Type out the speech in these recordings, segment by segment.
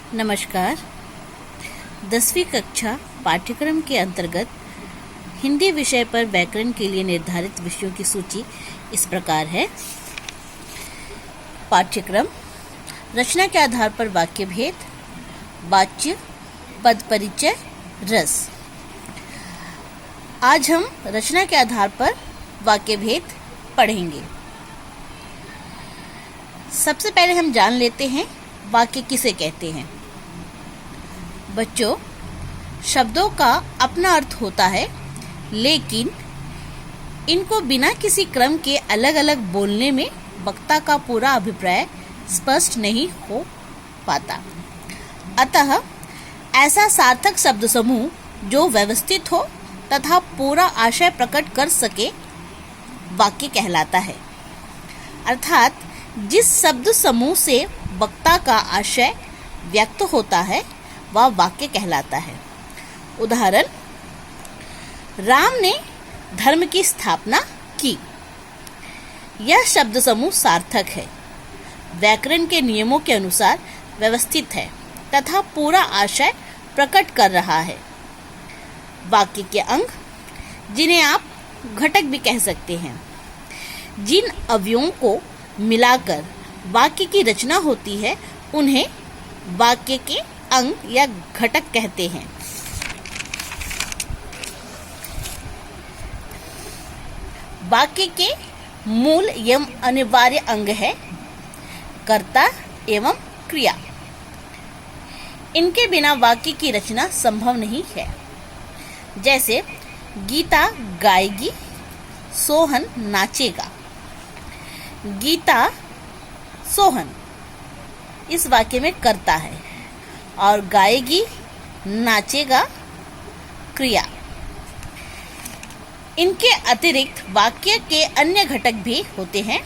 नमस्कार। 10वीं कक्षा पाठ्यक्रम के अंतर्गत हिंदी विषय पर व्याकरण के लिए निर्धारित विषयों की सूची इस प्रकार है। पाठ्यक्रम रचना के आधार पर वाक्य भेद, वाच्य, पद परिचय, रस। आज हम रचना के आधार पर वाक्य भेद पढ़ेंगे। सबसे पहले हम जान लेते हैं वाक्य किसे कहते हैं। बच्चों, शब्दों का अपना अर्थ होता है, लेकिन इनको बिना किसी क्रम के अलग अलग बोलने में वक्ता का पूरा अभिप्राय स्पष्ट नहीं हो पाता। अतः ऐसा सार्थक शब्द समूह जो व्यवस्थित हो तथा पूरा आशय प्रकट कर सके वाक्य कहलाता है। अर्थात जिस शब्द समूह से वक्ता का आशय व्यक्त होता है वह वाक्य कहलाता है। उदाहरण, राम ने धर्म की स्थापना की। यह शब्द समूह सार्थक है, व्याकरण के नियमों के अनुसार व्यवस्थित है तथा पूरा आशय प्रकट कर रहा है। वाक्य के अंग, जिन्हें आप घटक भी कह सकते हैं, जिन अवयवों को मिलाकर वाक्य की रचना होती है, उन्हें वाक्य के अंग या घटक कहते हैं। वाक्य के मूल एवं अनिवार्य अंग है कर्ता एवं क्रिया। इनके बिना वाक्य की रचना संभव नहीं है। जैसे गीता गाएगी, सोहन नाचेगा। गीता सोहन इस वाक्य में कर्ता है और गाएगी नाचेगा क्रिया। इनके अतिरिक्त वाक्य के अन्य घटक भी होते हैं,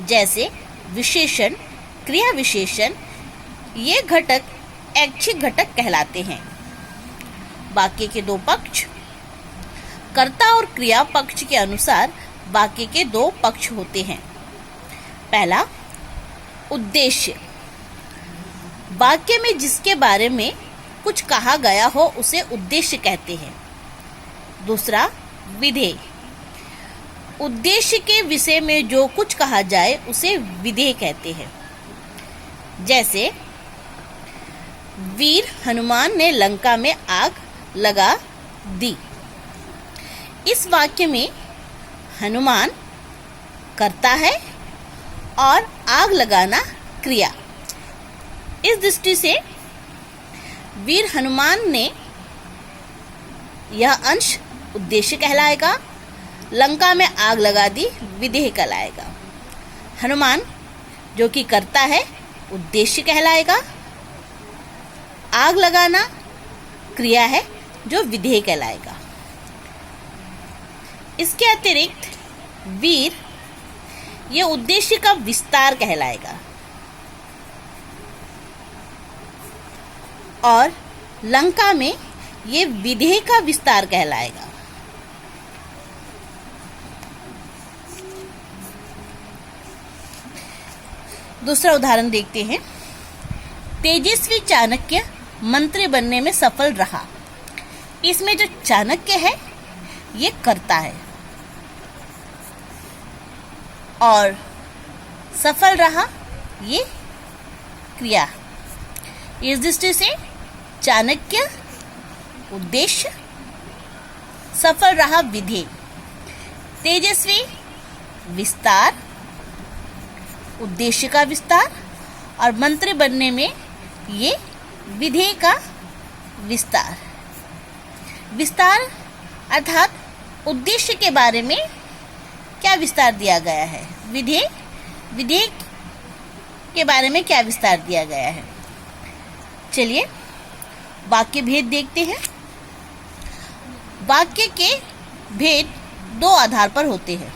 जैसे विशेषण, क्रिया विशेषण। ये घटक ऐच्छिक घटक कहलाते हैं। वाक्य के दो पक्ष, कर्ता और क्रिया पक्ष के अनुसार वाक्य के दो पक्ष होते हैं। पहला, उद्देश्य। वाक्य में जिसके बारे में कुछ कहा गया हो उसे उद्देश्य कहते हैं। दूसरा, विधेय। उद्देश्य के विषय में जो कुछ कहा जाए उसे विधेय कहते हैं। जैसे वीर हनुमान ने लंका में आग लगा दी। इस वाक्य में हनुमान कर्ता है और आग लगाना क्रिया। इस दृष्टि से वीर हनुमान ने यह अंश उद्देश्य कहलाएगा। लंका में आग लगा दी विधेय कहलाएगा। हनुमान जो कि कर्ता है उद्देश्य कहलाएगा। आग लगाना क्रिया है जो विधेय कहलाएगा। इसके अतिरिक्त वीर ये उद्देश्य का विस्तार कहलाएगा और लंका में ये विधेय का विस्तार कहलाएगा। दूसरा उदाहरण देखते हैं। तेजस्वी चाणक्य मंत्री बनने में सफल रहा। इसमें जो चाणक्य है ये कर्ता है और सफल रहा ये क्रिया। इस दृष्टि से चाणक्य उद्देश्य, सफल रहा विधेय। तेजस्वी विस्तार, उद्देश्य का विस्तार, और मंत्री बनने में ये विधेय का विस्तार। विस्तार अर्थात उद्देश्य के बारे में क्या विस्तार दिया गया है, विधेय के बारे में क्या विस्तार दिया गया है। चलिए वाक्य भेद देखते हैं। वाक्य के भेद दो आधार पर होते हैं,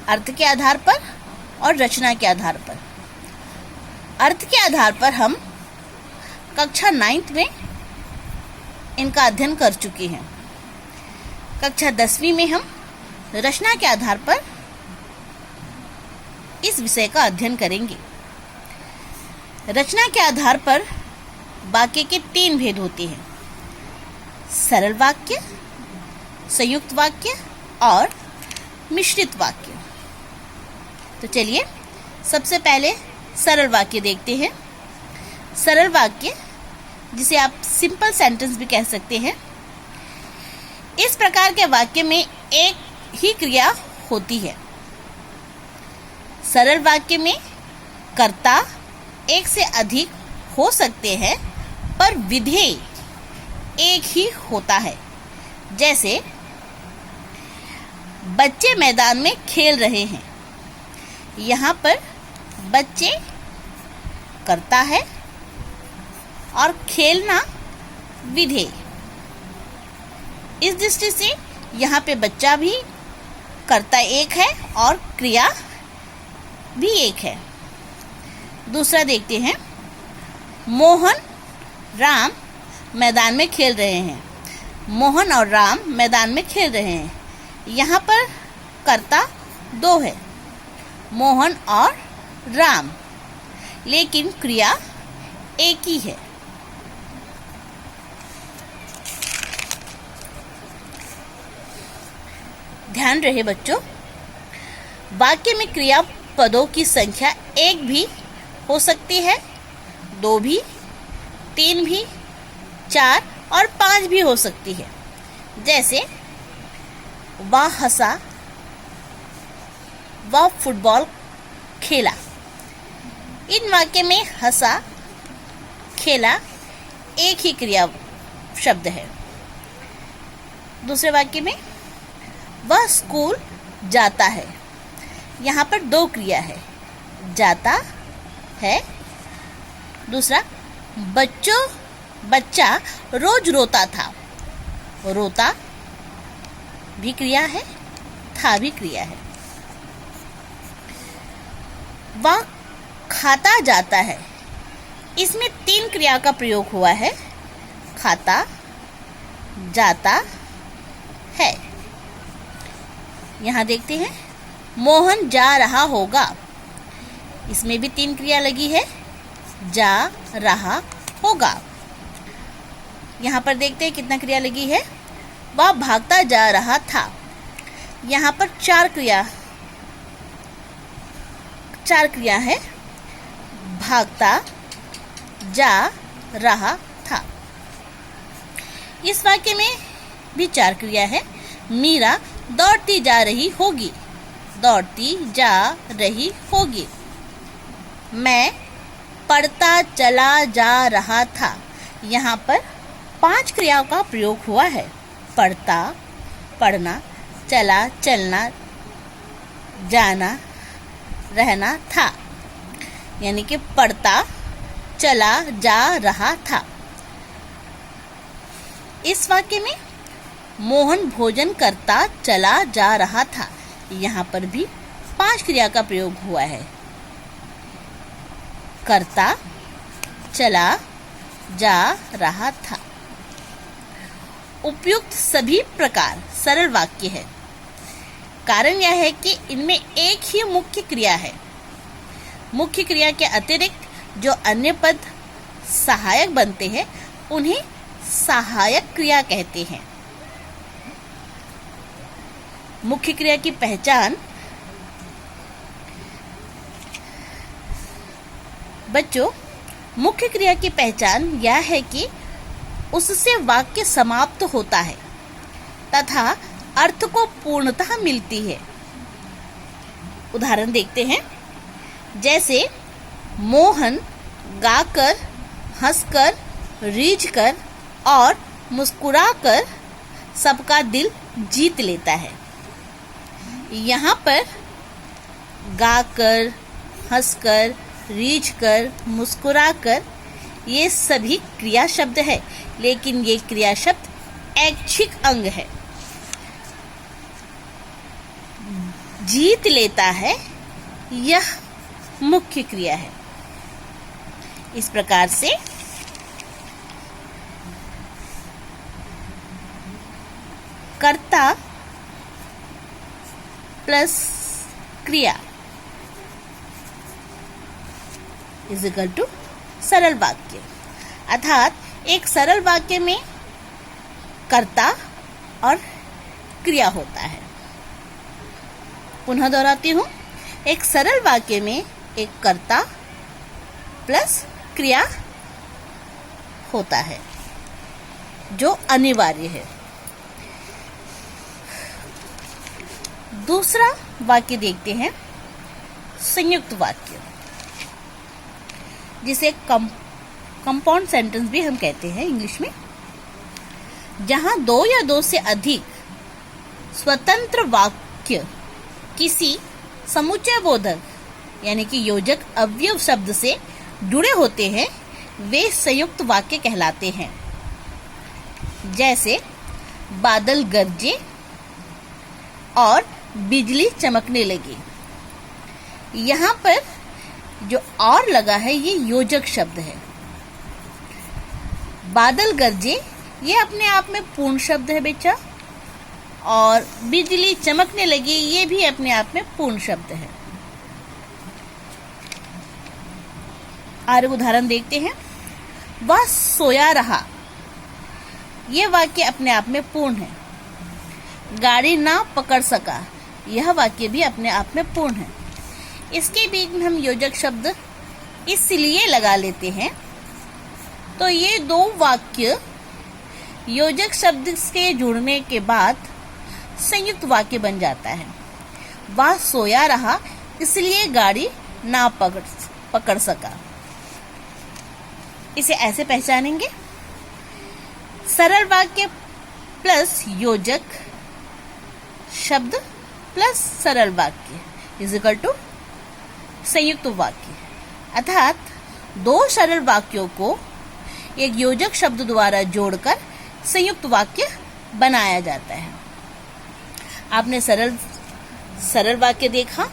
अर्थ के आधार पर और रचना के आधार पर। अर्थ के आधार पर हम कक्षा 9th में इनका अध्ययन कर चुके हैं। कक्षा 10वीं में हम रचना के आधार पर इस विषय का अध्ययन करेंगे। रचना के आधार पर वाक्य के 3 भेद होते हैं: सरल वाक्य, संयुक्त वाक्य और मिश्रित वाक्य। तो चलिए सबसे पहले सरल वाक्य देखते हैं। सरल वाक्य, जिसे आप सिंपल सेंटेंस भी कह सकते हैं, इस प्रकार के वाक्य में एक ही क्रिया होती है। सरल वाक्य में कर्ता एक से अधिक हो सकते हैं, पर विधेय एक ही होता है। जैसे बच्चे मैदान में खेल रहे हैं। यहाँ पर बच्चे कर्ता है और खेलना विधेय। इस दृष्टि से यहाँ पे बच्चा भी कर्ता एक है और क्रिया भी एक है। दूसरा देखते हैं, मोहन राम मैदान में खेल रहे हैं। मोहन और राम मैदान में खेल रहे हैं। यहाँ पर कर्ता 2 है, मोहन और राम, लेकिन क्रिया एक ही है। ध्यान रहे बच्चों, वाक्य में क्रिया पदों की संख्या 1 भी हो सकती है, 2 भी, 3 भी, 4 और 5 भी हो सकती है। जैसे वह हंसा, वह फुटबॉल खेला। इन वाक्य में हंसा, खेला एक ही क्रिया शब्द है। दूसरे वाक्य में वह स्कूल जाता है। यहाँ पर 2 क्रिया है, जाता है। दूसरा, बच्चा रोज रोता था। रोता भी क्रिया है, था भी क्रिया है। वह खाता जाता है। इसमें 3 क्रिया का प्रयोग हुआ है, खाता, जाता है। यहाँ देखते हैं, मोहन जा रहा होगा। इसमें भी 3 क्रिया लगी है, जा रहा होगा। यहाँ पर देखते हैं कितना क्रिया लगी है, वह भागता जा रहा था। यहाँ पर 4 क्रिया है, भागता, जा रहा था। इस वाक्य में भी 4 क्रिया है, मीरा दौड़ती जा रही होगी। दौड़ती जा रही होगी। मैं पढ़ता चला जा रहा था। यहाँ पर 5 क्रियाओं का प्रयोग हुआ है, पढ़ता, पढ़ना, चला, चलना, जाना, रहना, था। यानी कि पढ़ता चला जा रहा था। इस वाक्य में मोहन भोजन करता चला जा रहा था। यहाँ पर भी 5 क्रिया का प्रयोग हुआ है, करता, चला, जा रहा था। उपयुक्त सभी प्रकार सरल वाक्य है। कारण यह है कि इनमें एक ही मुख्य क्रिया है। मुख्य क्रिया के अतिरिक्त जो अन्य पद सहायक बनते हैं उन्हें सहायक क्रिया कहते हैं। मुख्य क्रिया की पहचान बच्चों, मुख्य क्रिया की पहचान यह है कि उससे वाक्य समाप्त होता है तथा अर्थ को पूर्णता मिलती है। उदाहरण देखते हैं, जैसे मोहन गाकर, हंसकर, रीझकर और मुस्कुराकर सबका दिल जीत लेता है। यहाँ पर गाकर, हंसकर, रीझकर, मुस्कुराकर ये सभी क्रिया शब्द है, लेकिन ये क्रिया शब्द ऐच्छिक अंग है। जीत लेता है यह मुख्य क्रिया है। इस प्रकार से कर्ता प्लस क्रिया इज इक्वल टू सरल वाक्य। अर्थात एक सरल वाक्य में कर्ता और क्रिया होता है। पुनः दोहराती हूँ, एक सरल वाक्य में एक कर्ता प्लस क्रिया होता है जो अनिवार्य है। दूसरा वाक्य देखते हैं, संयुक्त वाक्य, जिसे कंपाउंड सेंटेंस भी हम कहते हैं इंग्लिश में, जहां दो या दो से अधिक स्वतंत्र वाक्य किसी समुच्चय बोधक यानी कि योजक अवयव शब्द से जुड़े होते हैं, वे संयुक्त वाक्य कहलाते हैं। जैसे बादल गरजे और बिजली चमकने लगी। यहाँ पर जो और लगा है ये योजक शब्द है। बादल गरजे ये अपने आप में पूर्ण शब्द है बेटा, और बिजली चमकने लगी ये भी अपने आप में पूर्ण शब्द है। और उदाहरण देखते हैं, वह सोया रहा, यह वाक्य अपने आप में पूर्ण है। गाड़ी ना पकड़ सका, यह वाक्य भी अपने आप में पूर्ण है। इसके बीच में हम योजक शब्द इसलिए लगा लेते हैं, तो ये दो वाक्य योजक शब्द से जुड़ने के बाद संयुक्त वाक्य बन जाता है। वह सोया रहा इसलिए गाड़ी ना पकड़ सका। इसे ऐसे पहचानेंगे, सरल वाक्य प्लस योजक शब्द प्लस सरल वाक्य इज इक्वल टू संयुक्त वाक्य। अर्थात दो सरल वाक्यों को एक योजक शब्द द्वारा जोड़कर संयुक्त वाक्य बनाया जाता है। आपने सरल वाक्य देखा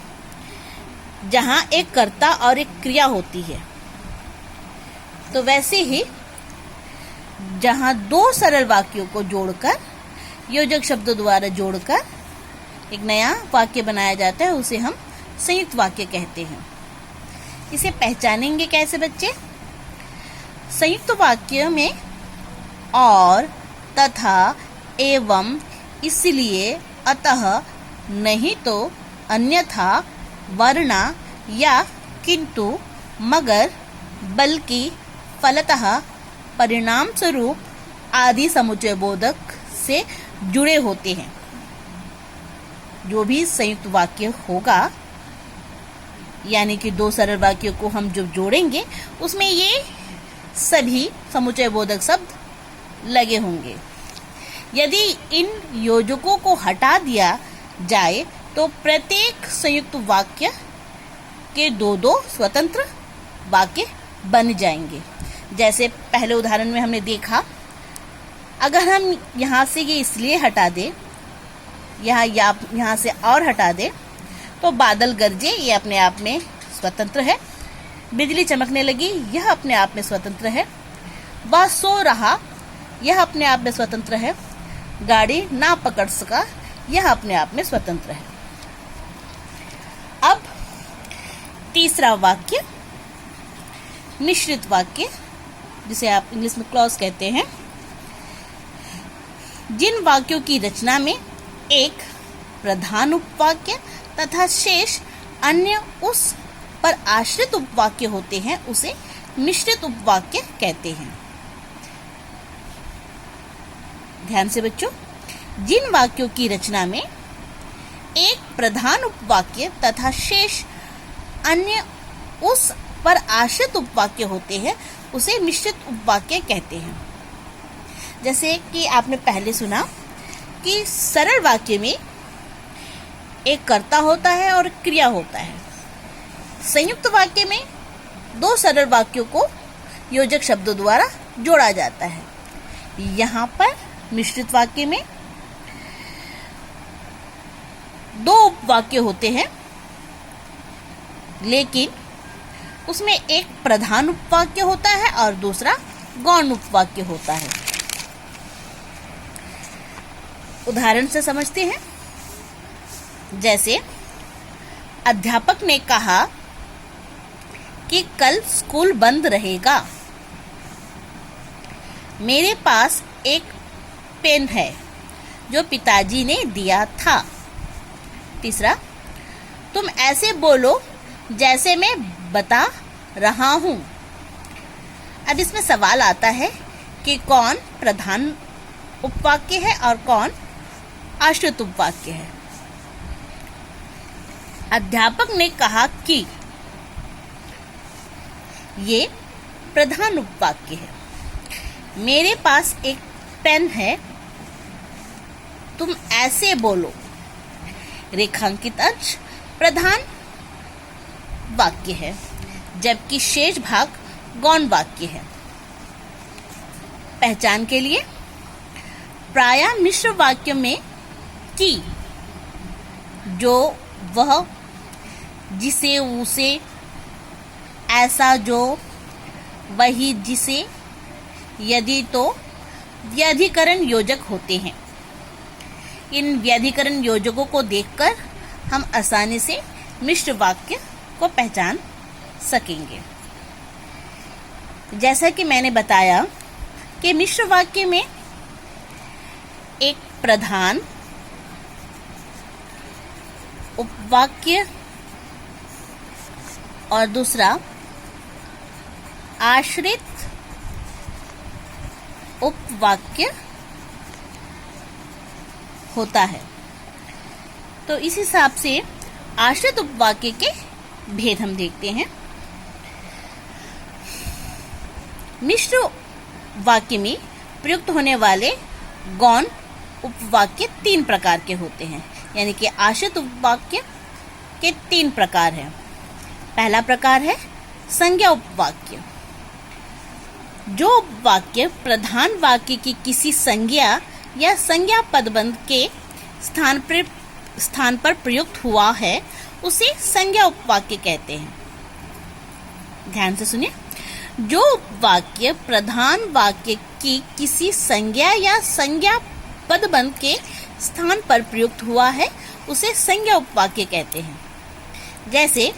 जहां एक कर्ता और एक क्रिया होती है, तो वैसे ही जहां दो सरल वाक्यों को जोड़कर योजक शब्द द्वारा जोड़कर एक नया वाक्य बनाया जाता है, उसे हम संयुक्त वाक्य कहते हैं। इसे पहचानेंगे कैसे बच्चे? संयुक्त वाक्य में और, तथा, एवं, इसलिए, अतः, नहीं तो, अन्यथा, वरना या किंतु, मगर, बल्कि, फलतः, परिणाम स्वरूप आदि समुच्चय बोधक से जुड़े होते हैं। जो भी संयुक्त वाक्य होगा यानी कि दो सरल वाक्यों को हम जब जोड़ेंगे उसमें ये सभी समुच्चय बोधक शब्द लगे होंगे। यदि इन योजकों को हटा दिया जाए तो प्रत्येक संयुक्त वाक्य के दो दो स्वतंत्र वाक्य बन जाएंगे। जैसे पहले उदाहरण में हमने देखा, अगर हम यहाँ से ये इसलिए हटा दें, यहाँ से और हटा दें, तो बादल गरजे ये अपने आप में स्वतंत्र है, बिजली चमकने लगी यह अपने आप में स्वतंत्र है, वह सो रहा यह अपने आप में स्वतंत्र है, गाड़ी ना पकड़ सका यह अपने आप में स्वतंत्र है। अब तीसरा वाक्य, मिश्रित वाक्य, जिसे आप इंग्लिश में क्लॉज कहते हैं। जिन वाक्यों की रचना में एक प्रधान उपवाक्य तथा शेष अन्य उस पर आश्रित उपवाक्य होते हैं, उसे मिश्रित उपवाक्य कहते हैं। ध्यान से बच्चों, जिन वाक्यों की रचना में एक प्रधान उपवाक्य तथा शेष अन्य उस पर आश्रित उपवाक्य होते हैं, उसे मिश्रित उपवाक्य कहते हैं। जैसे कि आपने पहले सुना कि सरल वाक्य में एक कर्ता होता है और क्रिया होता है। संयुक्त वाक्य में दो सरल वाक्यों को योजक शब्दों द्वारा जोड़ा जाता है। यहाँ पर मिश्रित वाक्य में दो उपवाक्य होते हैं, लेकिन उसमें एक प्रधान उपवाक्य होता है और दूसरा गौण उपवाक्य होता है। उदाहरण से समझते हैं। जैसे अध्यापक ने कहा कि कल स्कूल बंद रहेगा। मेरे पास एक पेन है जो पिताजी ने दिया था। तीसरा, तुम ऐसे बोलो जैसे मैं बता रहा हूँ। अब इसमें सवाल आता है कि कौन प्रधान उपवाक्य है और कौन आश्रित उपवाक्य है। अध्यापक ने कहा कि ये प्रधान उपवाक्य है। मेरे पास एक पेन है, तुम ऐसे बोलो, रेखांकित अंश प्रधान वाक्य है, जबकि शेष भाग गौण वाक्य है। पहचान के लिए प्रायः मिश्र वाक्य में कि, जो, वह, जिसे, उसे, ऐसा, जो, वही, जिसे, यदि, तो व्यधिकरण योजक होते हैं। इन व्यधिकरण योजकों को देखकर हम आसानी से मिश्र वाक्य को पहचान सकेंगे। जैसा कि मैंने बताया कि मिश्र वाक्य में एक प्रधान उपवाक्य और दूसरा आश्रित उपवाक्य होता है। तो इस हिसाब से आश्रित उपवाक्य के भेद हम देखते हैं। मिश्र वाक्य में प्रयुक्त होने वाले गौण उपवाक्य 3 प्रकार के होते हैं, यानी कि आश्रित उपवाक्य के 3 प्रकार हैं। पहला प्रकार है संज्ञा उपवाक्य। जो उपवाक्य प्रधान वाक्य की किसी संज्ञा या संज्ञा पदबंध के स्थान पर प्रयुक्त हुआ है, उसे संज्ञा उपवाक्य कहते हैं। ध्यान से सुनिए। जो उपवाक्य प्रधान वाक्य की किसी संज्ञा या संज्ञा पदबंध के स्थान पर प्रयुक्त हुआ है, उसे संज्ञा उपवाक्य कहते हैं। जैसे,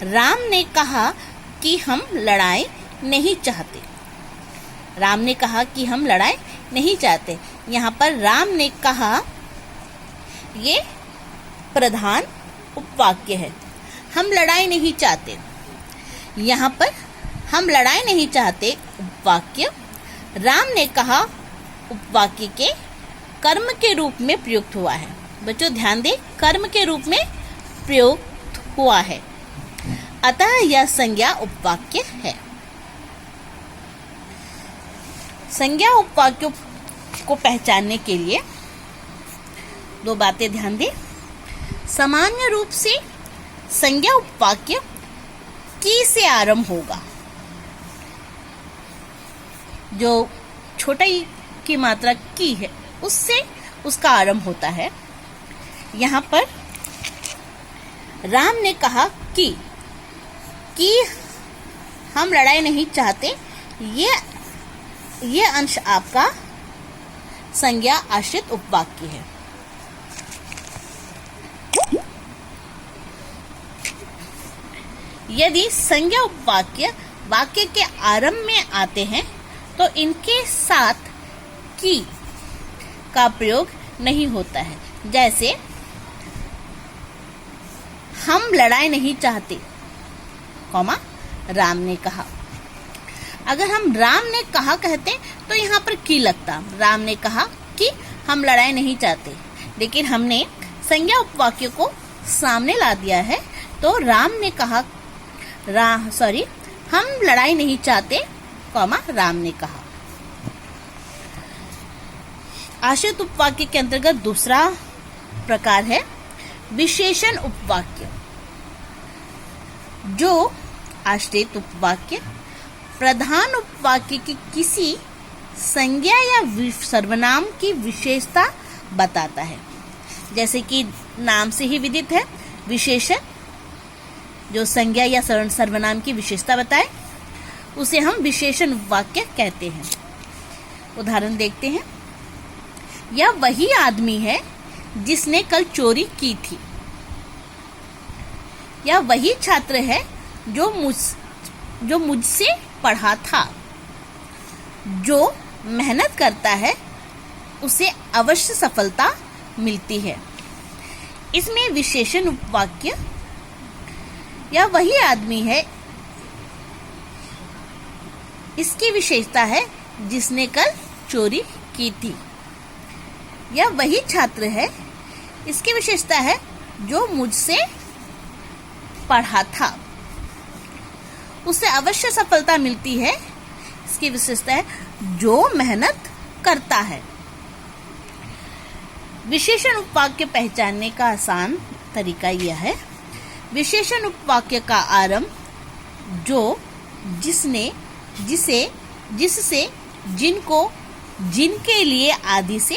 राम ने कहा कि हम लड़ाई नहीं चाहते। राम ने कहा कि हम लड़ाई नहीं चाहते। यहाँ पर राम ने कहा, ये प्रधान उपवाक्य है। हम लड़ाई नहीं चाहते। यहाँ पर हम लड़ाई नहीं चाहते उपवाक्य राम ने कहा उपवाक्य के कर्म के रूप में प्रयुक्त हुआ है। बच्चों ध्यान दें, कर्म के रूप में प्रयुक्त हुआ है, अतः यह संज्ञा उपवाक्य है। संज्ञा उपवाक्यों को पहचानने के लिए 2 बातें ध्यान दें। सामान्य रूप से संज्ञा उपवाक्य की से आरंभ होगा। जो छोटा ई की मात्रा की है, उससे उसका आरंभ होता है। यहाँ पर राम ने कहा कि हम लड़ाई नहीं चाहते, ये अंश आपका संज्ञा आश्रित उपवाक्य है। यदि संज्ञा उपवाक्य वाक्य के आरंभ में आते हैं तो इनके साथ की का प्रयोग नहीं होता है। जैसे, हम लड़ाई नहीं चाहते, कॉमा, राम ने कहा। अगर हम राम ने कहा कहते तो यहाँ पर की लगता। राम ने कहा कि हम लड़ाई नहीं चाहते, लेकिन हमने संज्ञा उपवाक्य को सामने ला दिया है, तो राम ने कहा, हम लड़ाई नहीं चाहते, कॉमा, राम ने कहा। आश्रित उपवाक्य के अंतर्गत दूसरा प्रकार है विशेषण उपवाक्य। जो आश्रित उपवाक्य प्रधान उपवाक्य की किसी संज्ञा या सर्वनाम की विशेषता बताता है। जैसे कि नाम से ही विदित है, विशेषण जो संज्ञा या सर्वनाम की विशेषता बताए, उसे हम विशेषण उपवाक्य कहते हैं। उदाहरण देखते हैं। यह वही आदमी है जिसने कल चोरी की थी। यह वही छात्र है जो मुझसे पढ़ा था। जो मेहनत करता है उसे अवश्य सफलता मिलती है। इसमें विशेषण उपवाक्य यह वही आदमी है, इसकी विशेषता है जिसने कल चोरी की थी। यह वही छात्र है, इसकी विशेषता है जो मुझसे पढ़ा था। उसे अवश्य सफलता मिलती है, इसकी विशेषता है जो मेहनत करता है। विशेषण उपवाक्य पहचानने का आसान तरीका यह है। विशेषण उपवाक्य का आरंभ जो, जिसने, जिसे, जिससे, जिनको, जिनके लिए आदि से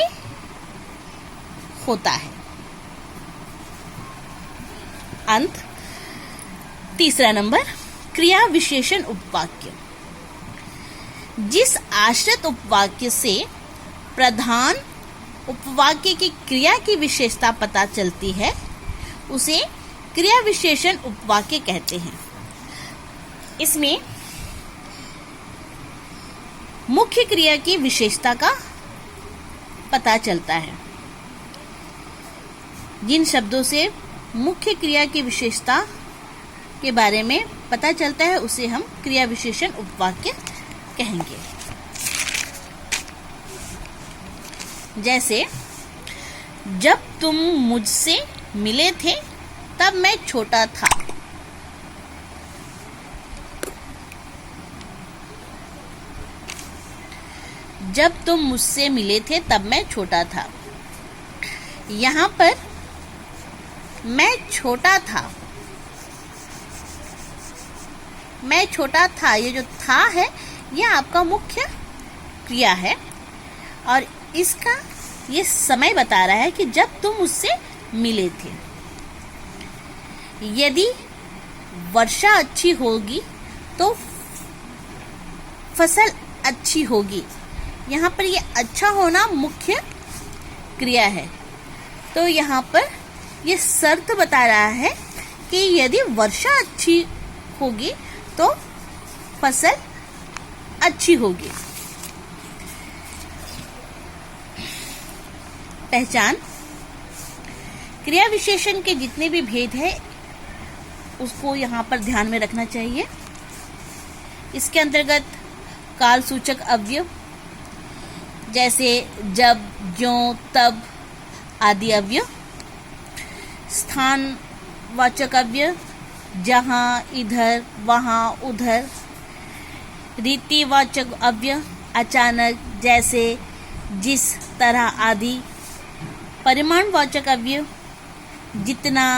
होता है। अंत। तीसरा नंबर, क्रिया विशेषण उपवाक्य। जिस आश्रित उपवाक्य से प्रधान उपवाक्य की क्रिया की विशेषता पता चलती है उसे क्रिया विशेषण उपवाक्य कहते हैं। इसमें मुख्य क्रिया की विशेषता का पता चलता है। जिन शब्दों से मुख्य क्रिया की विशेषता के बारे में पता चलता है उसे हम क्रिया विशेषण उपवाक्य कहेंगे। जैसे, जब तुम मुझसे मिले थे तब मैं छोटा था। जब तुम मुझसे मिले थे तब मैं छोटा था। यहाँ पर मैं छोटा था, मैं छोटा था, ये जो था है यह आपका मुख्य क्रिया है और इसका ये समय बता रहा है कि जब तुम उससे मिले थे। यदि वर्षा अच्छी होगी तो फसल अच्छी होगी। यहाँ पर ये अच्छा होना मुख्य क्रिया है, तो यहाँ पर ये शर्त बता रहा है कि यदि वर्षा अच्छी होगी तो फसल अच्छी होगी। पहचान। क्रिया विशेषण के जितने भी भेद है उसको यहाँ पर ध्यान में रखना चाहिए। इसके अंतर्गत कालसूचक अव्यय जैसे जब, ज्यों, तब आदि अव्यय, स्थानवाचक अव्यय जहाँ, इधर, वहाँ, उधर, रीतिवाचक अव्यय अचानक, जैसे, जिस तरह आदि, परिमाणवाचक अव्यय जितना,